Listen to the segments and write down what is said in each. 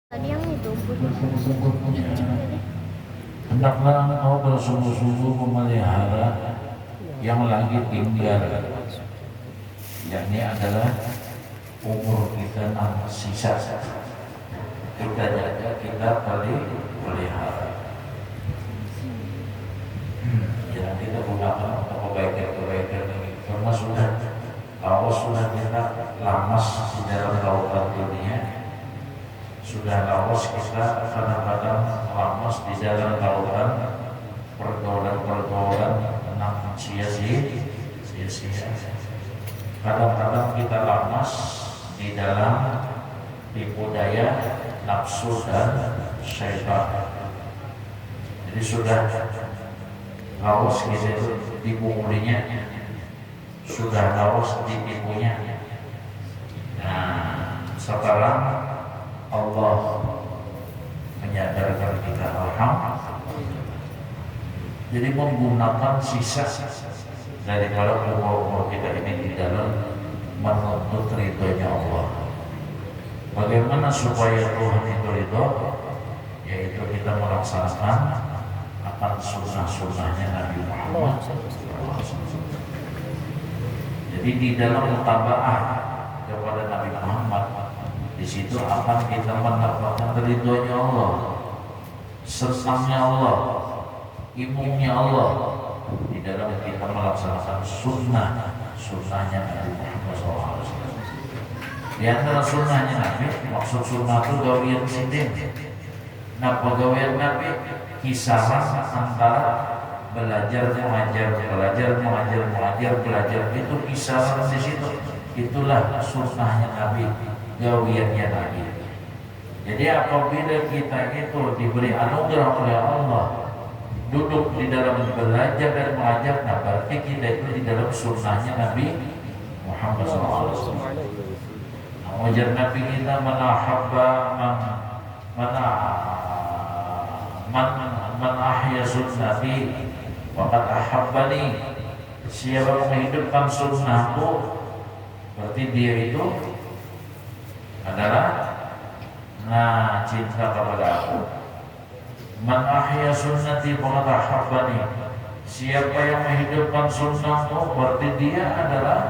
Tadi yang itu pitching tadi. Hendaklah engkau bersungguh-sungguh memelihara yang lagi tinggal, yakni adalah umur kita yang sisa. Kita jaga, kita pelihara. Jangan kita gunakan untuk kebaikan-kebaikan ini, karena Allah sudah kita lamas di dalam lautan dunia. Sudah lawas kita kadang-kadang lamas di dalam lautan pergaulan-pergaulan tentang sia-sia. Kadang-kadang kita lamas di dalam tipu daya nafsu dan syaitan. Jadi sudah lawas kita itu dipungulinya, sudah lawas ditipunya. Nah, sekarang Allah menyadarkan kita, alhamdulillah. Jadi menggunakan sisa daripada umur kita ini di dalam menuntut ridhonya Allah. Bagaimana supaya Tuhan itu ridho? Yaitu kita melaksanakan akan sunnah-sunnahnya Nabi Muhammad. Jadi di dalam mutabaah kepada Nabi Muhammad, di situ akan kita mendapatkan ridhonya Allah, senangnya Allah, imumnya Allah di dalam kita melaksanakan sunnahnya Nabi Muhammad SAW. Di antara sunnahnya Nabi, maksud sunnah itu gawian sidin. Nah, pegawaian Nabi kisaran antara belajar mengajar itu kisaran di situ. Itulah sunnahnya Nabi, gawiannya Nabi. Jadi apabila kita itu diberi anugerah oleh Allah duduk di dalam belajar dan mengajar, nah berarti kita itu di dalam sunnahnya Nabi Muhammad SAW. Mengajar Nabi kita man ahya sunnati waqad ahabbani. Siapa menghidupkan sunnahku, berarti dia itu adalah cinta kepada aku. Man ahya sunnati faqad ahabbani. Siapa yang menghidupkan sunnahku, berarti dia adalah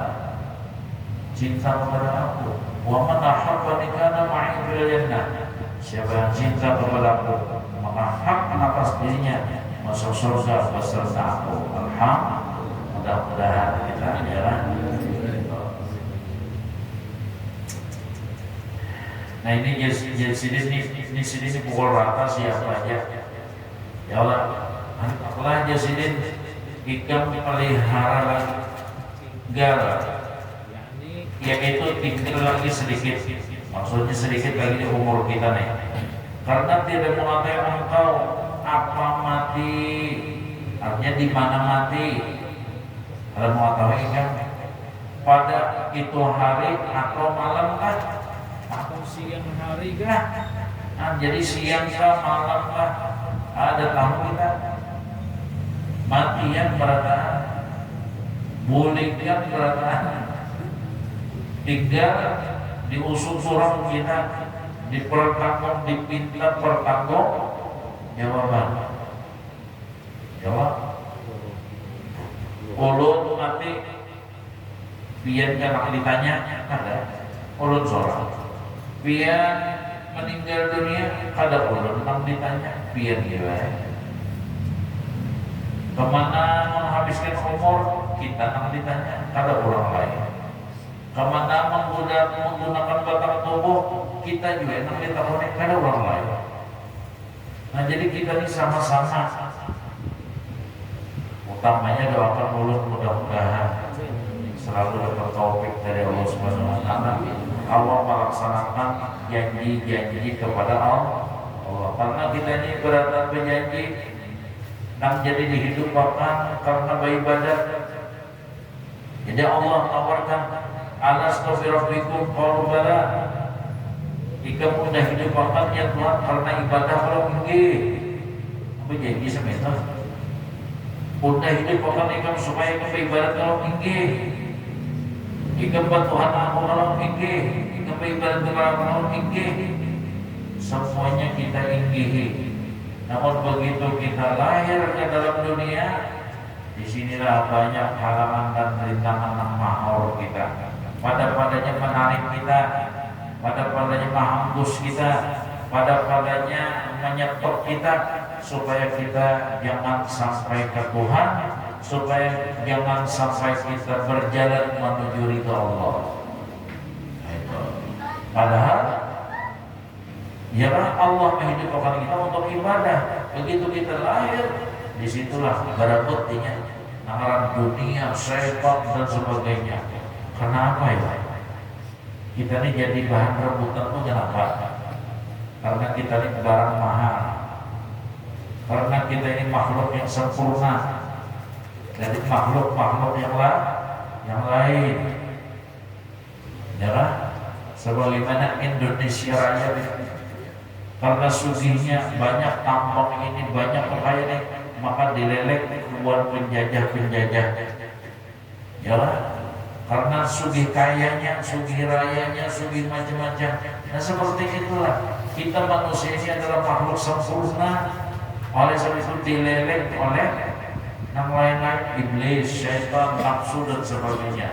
cinta kepada aku. Wa man ahabbani kana ma'i fil jannah. Siapa yang cinta kepada aku, maka hak atas dirinya masuk surga beserta aku. Alhamdulillah. Mudah-mudahan kita jalan. Nah ini di sini pukul rata siapa aja. Ya Allah, apalah jasidin ikam pelihara gara, yaitu tinggal lagi sedikit. Maksudnya sedikit lagi di umur kita nih. Karena tidak mengatakan engkau apa mati, artinya di mana mati. Kalau mengetahui kan pada itu hari atau malam kah? Atau siang hari kah? Nah, jadi siang kah malam kah? Ada tahu kita mati yang berataan, boleh kan berataan, tinggal diusung surang kita, dipertanggung, dipinta pertanggung jawaban. Jawab. Ulun mati, pian kan ditanya, ada ulun seorang. Pian meninggal dunia, ada ulun kan ditanya, pian gimana? Kemana menghabiskan umur, kita kan ditanya, ada orang lain. Kemana menggunakan batang tubuh, kita juga yang ditanya, ada orang lain. Nah jadi kita ini sama-sama. Utamanya doakan mulut mudah-mudahan selalu dapat taufik dari Allah Subhanahu wa taala. Allah melaksanakan janji-janji kepada Allah. Karena kita ini berada berjanji dan jadi dihidupkan karena beribadah. Jadi Allah tawarkan alastaghfirukum qalu bala. Jika mudah hidupkan ya Tuhan karena ibadah kalau enggak. Apa janji sebentar? Udah hidup akan ikam supaya ikam beribadat kalau tinggi, ikam Tuhan aku kalau tinggi, ikam beribadat kepada kalau tinggi. semuanya kita inggihi. Namun begitu kita lahir ke dalam dunia, disinilah banyak halangan dan rintangan yang menghoror kita. Pada-padanya menarik kita, pada-padanya menghembus kita, pada-padanya menyetop kita, supaya kita jangan sampai ke Tuhan, supaya jangan sampai kita berjalan menuju ridha Allah. Padahal ya Allah menghidupkan kita untuk ibadah. Begitu kita lahir, disitulah berebutnya anggaran dunia, sepak dan sebagainya. Kenapa ya? Kita ini jadi bahan rebutan tuh kenapa? Karena kita ini barang mahal. Karena kita ini makhluk yang sempurna dari makhluk-makhluk yang lain. Ya kan? Sebagaimana Indonesia Raya, karena sugihnya banyak tambang ini, banyak kekayaan ini, maka dilelek buat penjajah-penjajah. Ya kan? Karena sugih kayanya, sugih rayanya, sugih macam-macam. Nah seperti itulah kita manusia ini adalah makhluk sempurna. Oleh sebab itu dilelek oleh yang lain-lain, iblis, syaitan, nafsu dan sebagainya.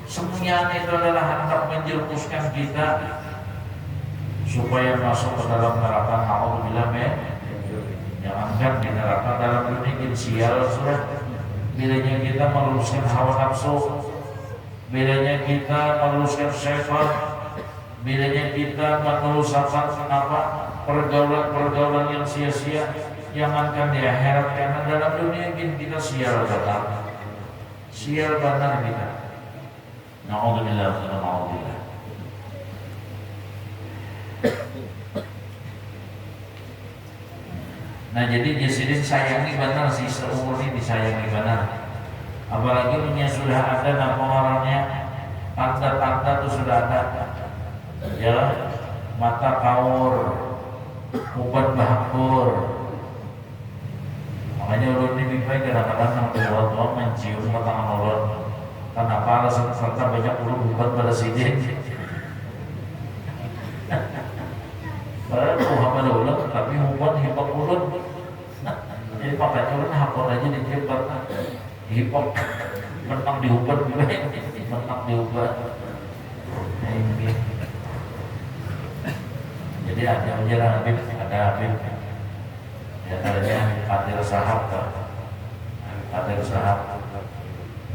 Semuanya itu adalah hendak menjerumuskan kita supaya masuk ke dalam neraka. Na'udzubillah min. Jangankan di neraka, dalam dunia sial sudah. Bilanya kita meluruskan hawa nafsu, bilanya kita meluruskan syaitan, bilanya kita meluruskan pergaulan yang sia-sia. Jangankan di akhirat, karena dalam dunia kita sial benar, sial benar kita. Na'udzubillah, na'udzubillah. Nah jadi di sini sayangi benar sih, seumur ini disayangi benar. Apalagi punya sudah ada nama orangnya, tanda-tanda itu sudah ada. Ya, mata kaur, uban bahakur. Makanya ulun ini baik kadang-kadang yang tua-tua mencium ke tangan ulun. Kenapa alasan serta banyak ulun uban pada sini. Padahal Muhammad ulun, tapi uban hipok ulun. Jadi makanya ulun hakon aja dicium karena hipok menang di uban, menang di uban. Nah ini. Jadi ada ajaran Habib, ada Habib. Ya tadinya Fatir Sahab, Fatir Sahab,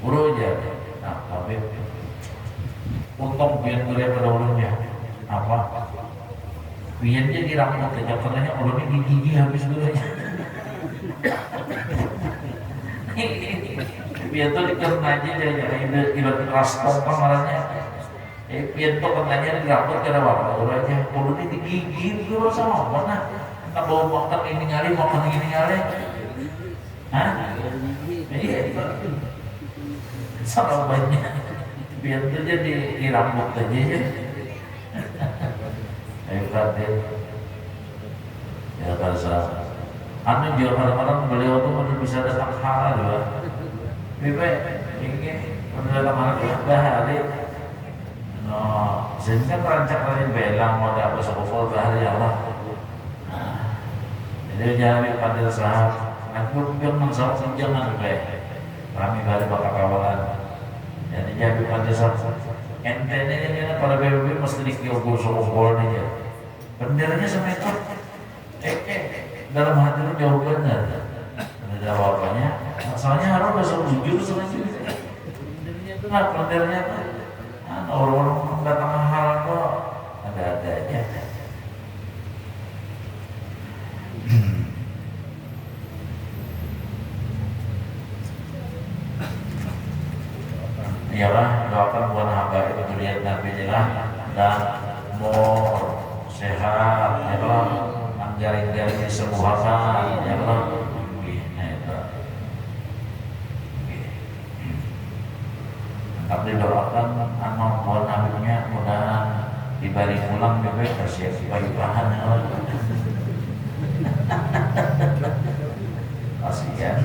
guru aja. Nah, Habib, untung biar kuliah pada ulunnya. Apa? Biarnya di rambut aja, katanya ulunnya gigi habis dulunya. Biar tuh dikerna aja, ibarat raspong kamarnya. Biar tuh katanya di rambut kira apa? Ulun aja, ulunnya digigit dulu sama mana? Tak bawa makan ini ngali, hah? Iya, sama banyak. Biar itu jadi di rambut aja ya. Hebat ya. Ya bahasa. Anu juga kadang-kadang beliau tuh udah bisa datang halal juga. Bibe, ini udah datang halal ya, bahari. No, sini kan rancak lagi belang mau ada apa sekopol bahari ya Allah. Jadi jangan Fatir Sahab, aku jangan sama jangan baik. Kami balik bakal kawalan. Jadi jadi Fatir Sahab, ente ini pada BBB mesti dikiobol sokol nih ya. Benderanya sama itu, dalam hati lu jauh benar. Ada jawabannya. Masalahnya harus besok jujur sama itu. Bendernya itu nggak bendernya tuh. Orang-orang datang hal kok ada-ada aja. Iyalah, doakan buat hamba itu lihat Nabi jelas dan umur sehat, ya Allah, jari-jari disembuhkan, ya Allah. Tapi doakan amal buat Nabi-nya mudah diberi pulang bebek bersiap sebagai bahan. Kasihan.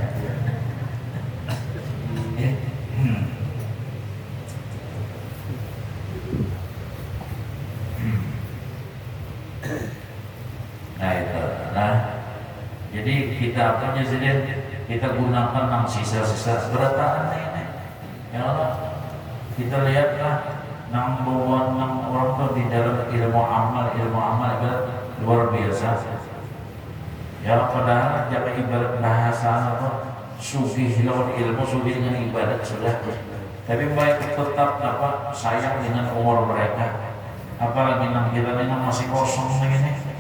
Jadi kita apa Presiden, kita gunakan nang sisa-sisa berataan ini. Ya Allah, kita lihatlah nang bawaan nang orang tuh di dalam ilmu amal itu luar biasa. Ya padahal jaga ibarat bahasa apa sugih lawan ilmu, sugih dengan ibadat sudah. Tapi mereka tetap apa sayang dengan umur mereka. Apalagi nang kita ini masih kosong begini.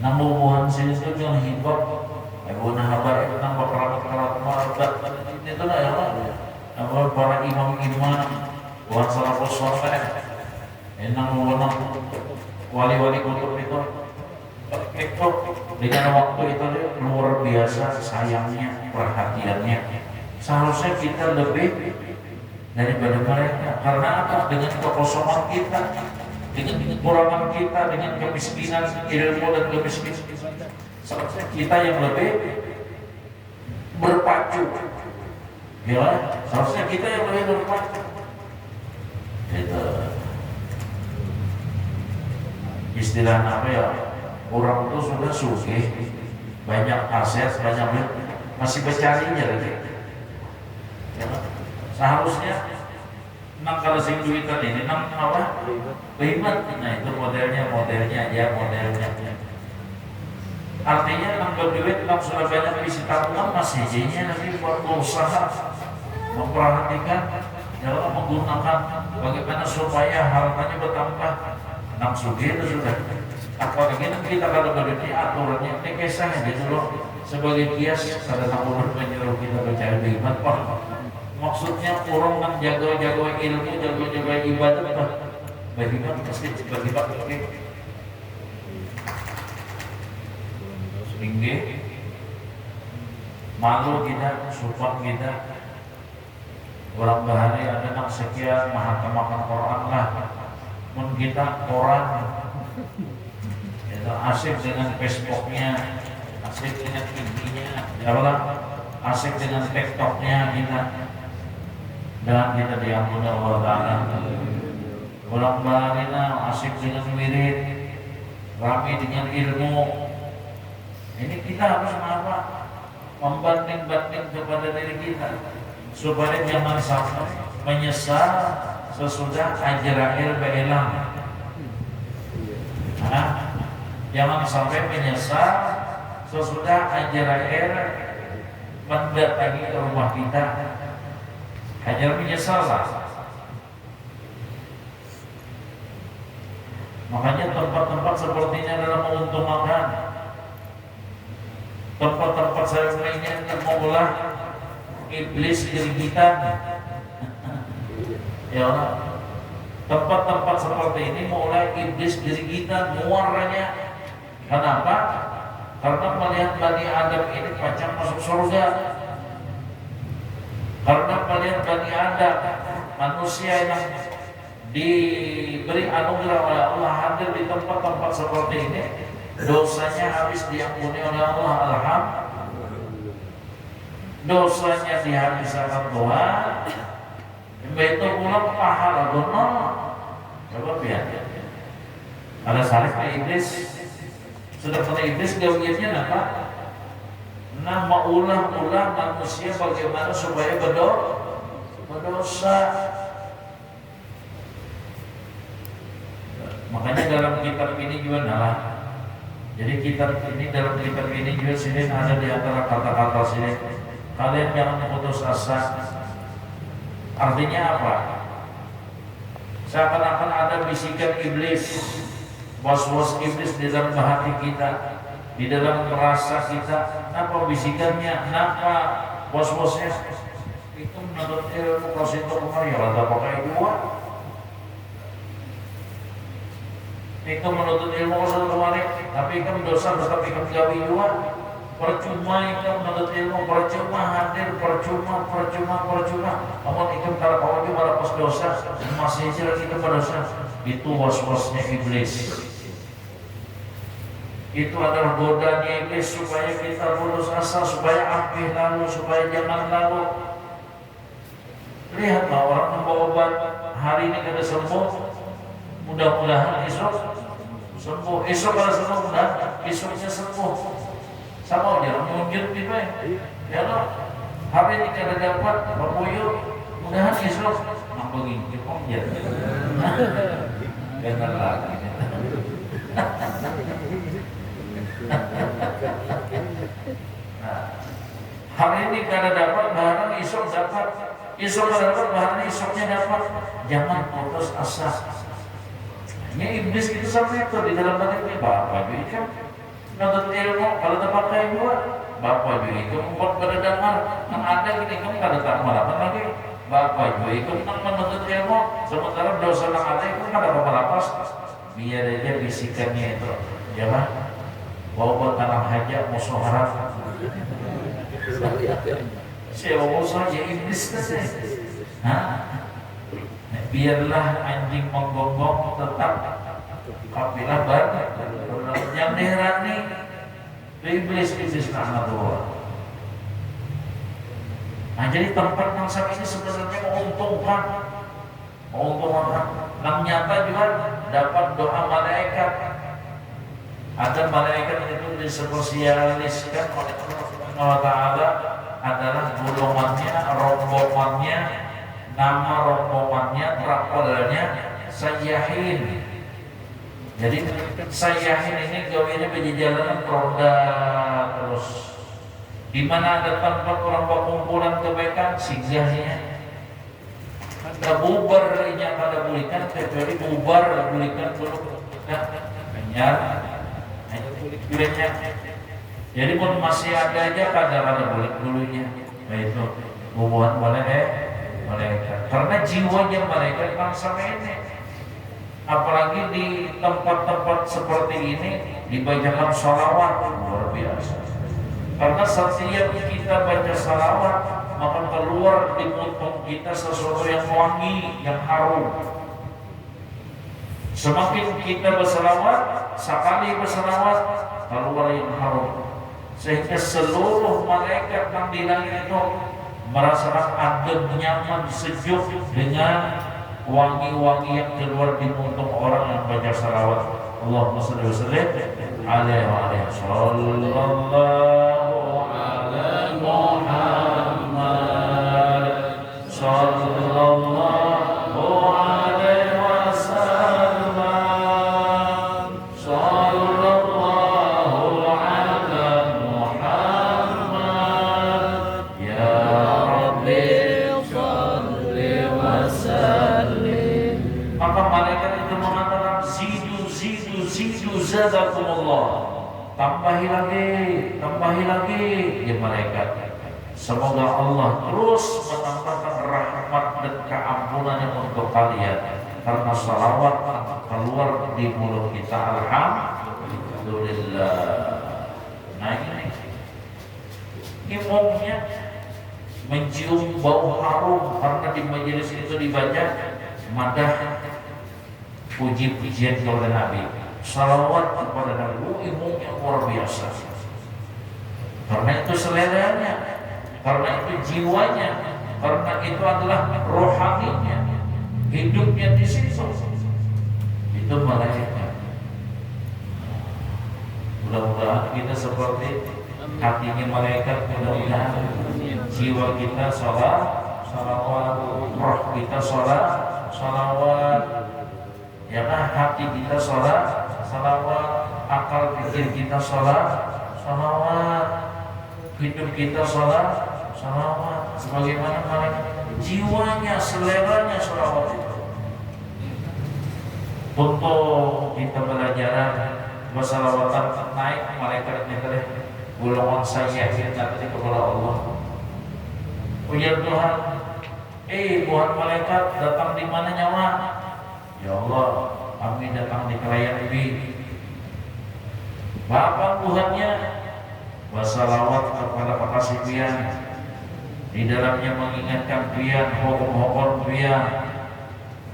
Nang bubuhan sini itu jangan hibak. Ibu nahabar itu nang berkerat-kerat marbat. Itu lah ya Allah. Apa para imam-imam buat salafus saleh. Nang wali-wali kutub itu dengan waktu itu luar biasa sayangnya, perhatiannya. Seharusnya kita lebih daripada mereka. Karena apa? Dengan kekosongan kita, dengan kekurangan kita, dengan kemiskinan ilmu dan kemiskinan, seharusnya kita yang lebih berpacu. Ya, seharusnya kita yang lebih berpacu. Itu istilah apa ya? Orang itu sudah sugih, banyak aset, banyak masih bercarinya lagi. Ya, seharusnya nang kalau sing duitan ini nang apa? Hebat. Nah itu modelnya artinya nang berduit nang sudah banyak isi tabungan masih jadinya lagi buat usaha memperhatikan dalam menggunakan bagaimana supaya hartanya bertambah. Nang sugih itu sudah apalagi nanti kita kalau berduit aturannya ini kisah gitu loh sebagai kias pada tahun menyuruh kita percaya hebat. Maksudnya orang yang jaga-jaga ilmu, jaga-jaga ibadah, bagaimana pasti bagi-bagi tinggi, malu kita, sopan kita. Orang bahari ada nak sekian makan Quran lah, pun kita orang itu asik dengan Facebooknya, asik dengan IG-nya, jawab asik dengan TikToknya kita. Dan kita diampuni Allah Ta'ala. Orang baharina asik dengan wirid, rame dengan ilmu. Ini kita harus apa? Membanding-banding kepada diri kita supaya jangan sampai menyesal sesudah akhir berelang. Jangan sampai menyesal sesudah akhir mendatangi rumah kita. Hanya menyesal lah. Makanya tempat-tempat sepertinya adalah menguntungkan. Tempat-tempat saya ini akan mengolah iblis gerigitan. Ya Allah. Tempat-tempat seperti ini mengolah iblis gerigitan, muaranya. Kenapa? Karena melihat Bani Adam ini macam masuk surga. Karena melihat Bani Adam, manusia yang diberi anugerah oleh Allah hadir di tempat-tempat seperti ini, dosanya habis diampuni oleh Allah, alhamdulillah. Dosanya dihabiskan Tuhan, itu pula pahala benar. Coba lihat, ada salib iblis, sudah pernah iblis gawirnya apa? Nah, maulah-ulah manusia bagaimana supaya berdosa. Makanya dalam kitab ini juga nah. Jadi dalam kitab ini juga sini ada di antara kata-kata sini. Kalian jangan putus asa. Artinya apa? Seakan-akan ada bisikan iblis, was-was iblis di dalam hati kita, di dalam merasa kita. Apa bisikannya? Kenapa was-wasnya? Itu menurut ilmu proses kemarin ya ada pakai dua. Itu menurut ilmu proses kemarin, tapi kan dosa tapi kan gawi dua. Percuma itu menurut ilmu, percuma hadir, percuma. Amun itu kalau kau itu malah pas dosa, masih aja lagi kepada dosa. Itu was-wasnya iblis. Itu adalah godanya iblis supaya kita putus asa, supaya api lalu, supaya jangan lalu. Lihatlah orang membawa obat hari ini kada sembuh, mudah-mudahan esok sembuh. Esok kalau sembuh, mudah esoknya sembuh. sama aja munjut di bae. Ya Allah, hari ini kada dapat bapuyo, mudahan esok ngambengin jepong ya. Benar lagi. Nah, hari ini kada dapat, barang esok dapat. Esok kada dapat, barang esoknya dapat. Jangan putus asa. Ini iblis itu sampai itu di dalam hati Bapak juga kan nonton ilmu kalau tempat kayak gua Bapak juga itu membuat pada dengar yang ada gini kamu kada tak melakukan lagi Bapak juga ikut menuntut ilmu sementara dosa yang ada itu kada apa lapas biar aja bisikannya itu ya Pak bawa tanah hajat musuh harap siapa musuh aja iblis saja biarlah anjing menggonggong tetap kapilah banget yang diherani iblis laknatullah. Nah jadi tempat mangsa ini sebenarnya menguntungkan yang nyata juga dapat doa malaikat. Ada malaikat itu disosialiskan oleh Allah Subhanahu wa taala adalah golongannya, rombongannya, nama rombongannya, travelnya sayyahin. Jadi sayyahin ini gawinya berjalan ronda terus. Di mana ada tempat orang berkumpulan kebaikan singgahnya. Ada bubar yang pada bulikan kecuali bubar bulikan dulu. Hanya buliknya. Jadi pun masih ada aja kadar bulik dulunya. Itu hubungan malaikat. Karena jiwanya malaikat bangsa ini. Apalagi di tempat-tempat seperti ini dibacakan salawat luar biasa. Karena setiap kita baca salawat maka keluar di mulut kita sesuatu yang wangi, yang harum. Semakin kita bersalawat, sekali bersalawat keluar yang harum. Sehingga seluruh malaikat yang di langit itu merasakan adem, nyaman, sejuk dengan wangi-wangi yang keluar di mulut orang yang baca salawat. Allahumma shalli wa sallim alaihi wa alihi sallallahu ala Muhammad sallallahu alaihi wasallam sallallahu ala Muhammad ya Rabbi shalli wa sallim. Maka malaikat itu mengatakan zidu zadakumullah, tambahi lagi ya malaikat. Semoga Allah terus menambahkan rahmat dan keampunannya untuk kalian karena salawat keluar di mulut kita. Alhamdulillah. Nah ini umumnya mencium bau harum karena di majelis itu dibaca madah puji-pujian kepada Nabi, salawat kepada Nabi, ilmunya luar biasa. Karena itu seleranya, karena itu jiwanya, karena itu adalah rohaninya, hidupnya di situ. Itu malaikat. Mudah-mudahan kita seperti hatinya malaikat, mudah-mudahan jiwa kita salawat, roh kita salawat. Ya kan hati kita salawat, akal pikir kita salawat, hidup kita salawat, sebagaimana malaikat jiwanya, seleranya salawat itu. Untuk kita belajar bersalawatan naik malaikat kita golongan sayyahin nanti kepada Allah. Ujar Tuhan, Tuhan malaikat datang di mana nyawa? Ya Allah, kami datang di kerajaan ini. Bapak Tuhannya bersalawat kepada kekasih pian, di dalamnya mengingatkan pian, hukum-hukum pian,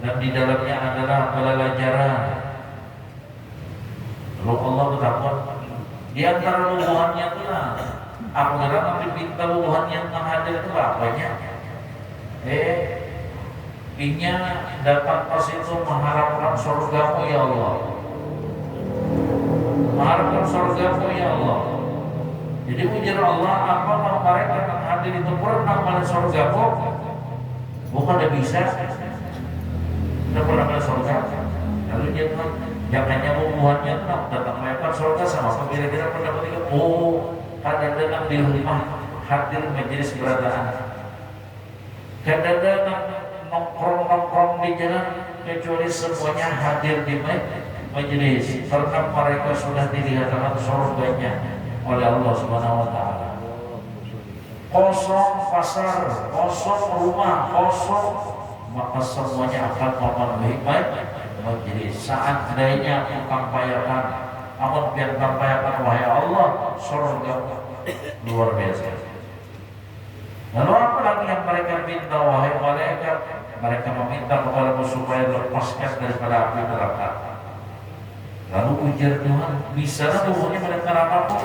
dan di dalamnya adalah pelajaran. Lalu Allah bertakwa di antara lubuhannya itu lah. Aku kira nanti minta lubuhan yang hadir itu apanya? Inya datang pas itu mengharapkan surgamu ya Allah, mengharapkan surgamu ya Allah. Jadi ujar Allah, apa kalau mereka yang hadir itu pernah masuk surga kok? Bukan ada bisa. Tidak pernah masuk surga. Lalu dia bilang, jangannya hubungannya datang mereka surga sama apa kira-kira pendapat itu? Oh, kadang-kadang di rumah hadir majelis beradaan. Kadang-kadang nongkrong-nongkrong di jalan kecuali semuanya hadir di majelis karena mereka sudah dilihat surganya oleh Allah Subhanahu wa taala. Kosong pasar, kosong rumah, kosong, maka semuanya akan memenuhi majelis. Seandainya engkau payakan, amun biar tampayakan wahai Allah, surga luar biasa. Lalu apa lagi yang mereka minta wahai malaikat? Mereka meminta kepadamu supaya lepaskan daripada api neraka. Lalu ujar Tuhan, bisa tubuhnya pada neraka kok?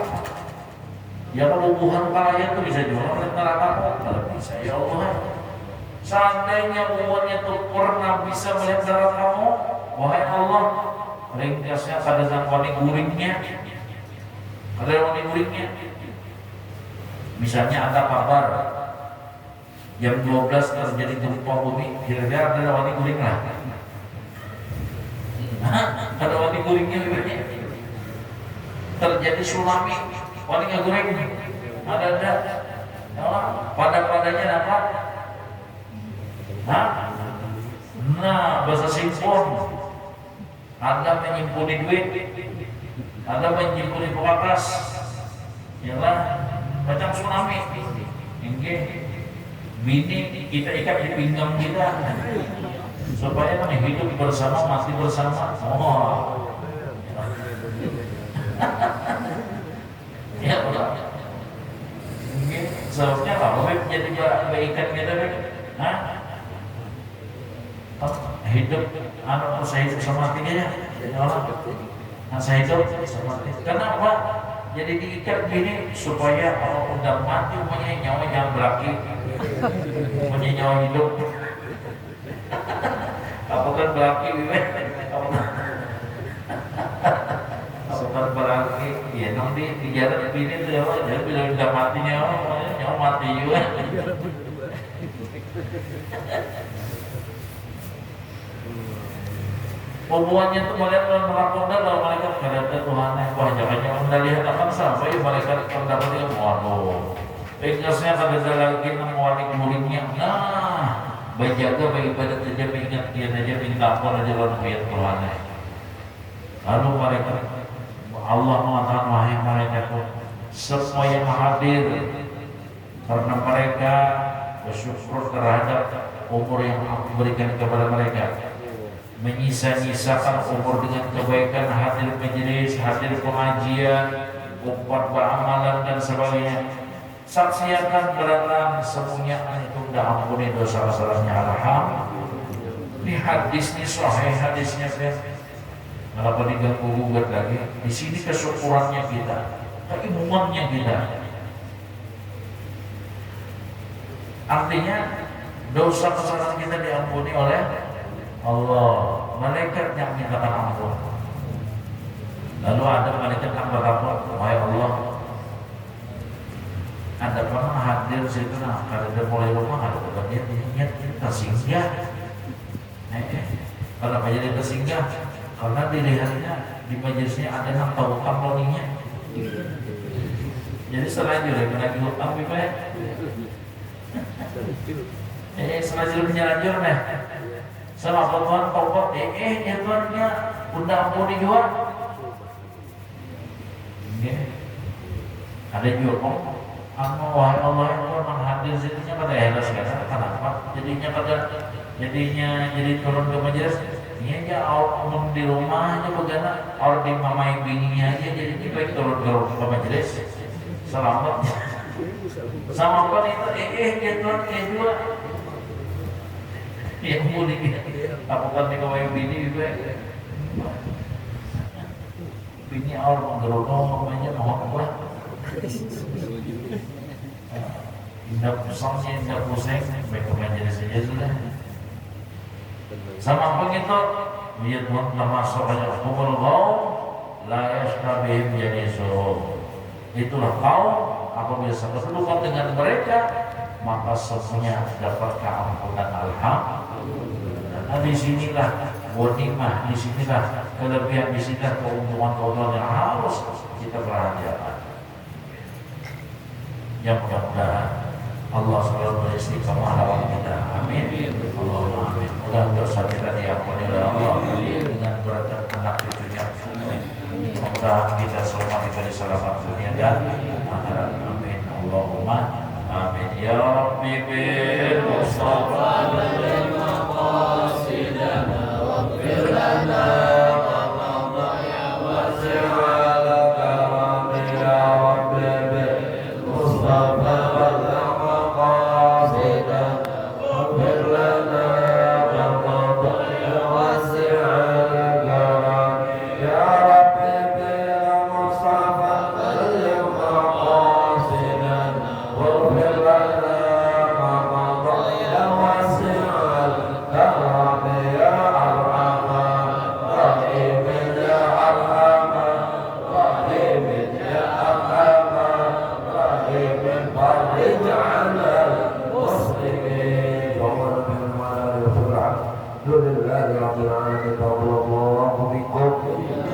Ya kalau Tuhan kaya itu bisa juga pada neraka kok? Kalau bisa ya Allah. Seandainya umatnya itu pernah bisa melihat nerakamu, wahai Allah, ringkasnya pada dengan wani guringnya. Ada wani guringnya. Misalnya ada kabar jam 12 terjadi gempa bumi, kira-kira ada wani guring lah. Ada wani guringnya juga. Terjadi tsunami, wani guring. Ada. Pada-padanya apa? Nah, bahasa simpon. Ada menyimpuni duit, ada menyimpuni pemakas. Yalah, macam tsunami. Ini bini kita ikat di pinggang kita supaya kan hidup bersama, mati bersama. Oh, ya udah. Ini sebabnya kalau jadi ikat kita kan, hidup saya hidup sama matinya ya Allah. Saya hidup sama mati. Kenapa? Jadi diikat gini supaya kalau udah mati punya nyawa jangan berlaki, punya nyawa hidup. Apakah berlaki apakah berlaki? Ya nanti di jalan ini tuh ya, jadi bila udah mati nyawa mati juga. Hubungannya itu melihat dalam neraka dalam malaikat berada Tuhan. Wah, jangan-jangan anda lihat akan sampai malaikat pendapat dia, waduh, ringkasnya pada lagi menguali muridnya. Nah, berjaga beribadat saja, mengingat dia saja, minta ampun aja lalu melihat Tuhan. Lalu malaikat Allah mengatakan, wahai malaikatku, semua yang hadir karena mereka bersyukur terhadap umur yang aku berikan kepada mereka, menyisa-nyisakan umur dengan kebaikan, hadir majelis, hadir pengajian, kumpul beramalan dan sebagainya. Saksikan beratang semuanya itu sudah ampuni dosa-dosanya. Alhamdulillah. Ini hadis ini sahih, hadisnya kan. Kenapa diganggu gugat lagi? Di sini kesyukurannya kita, keimanannya kita. Artinya dosa kesalahan kita diampuni oleh Allah. Malaikat yang mintakan ampun. Lalu ada malaikat yang berkata, wahai Allah, Anda pernah hadir situ, nah kalau dia mulai rumah ada kemudian niat kita singgah. Kenapa jadi tersinggah? Karena dilihatnya di majelisnya ada yang tahu kamloninya. Jadi selain juga kena dihutang gitu ya. Sengaja menyelanjur nih. Sama Tuhan pokok ya Tuhannya udah ampuni juga. Ada juga wahai Allah yang Tuhan hadir situnya pada helas kan? Kenapa? Jadinya jadi turun ke majelis. Ini aja orang di rumah aja bagaimana orang di mamai bininya aja jadi baik turun ke majelis. Selamat. Sama apa itu ya Tuhan juga. Ya mudik apakah di kawai bini juga bini awal menggerudong aja mohon Allah indah pusangnya indah pusing baik kemarin saja sudah sama apa gitu dia Tuhan masuk aja kumul gaum la yastabihim janisu Itulah kaum apabila sekedudukan dengan mereka maka semuanya dapat keampunan alhamdulillah. Nah disinilah ghanimah, disinilah kelebihan, disinilah keuntungan-keuntungan yang harus kita perhatikan. Yang mudah-mudahan Allah selalu beristiqamah dalam kita. Amin. Allahumma amin. Mudah-mudahan dosa kita diampuni oleh Allah dengan berkat anak cucunya. Mudah-mudahan kita semua diberi selamat dunia dan akhirat. Amin. Allahumma amin. Ya Rabbi bil Mustafa balligh maqasidana waghfir lana ma madaya wasi'al karami ya Rabbi bil Mustafa balligh maqasidana waghfir lana ma madaya wasi'al karami ya Rabbi bil Mustafa balligh maqasidana waghfir lana ma madaya wasi'al karami ya arhamar rahimin ya arhamar rahimin ya arhamar rahimin farij 'alal muslimin wa man bil lillahi rabbil alamin. Allahu akbar.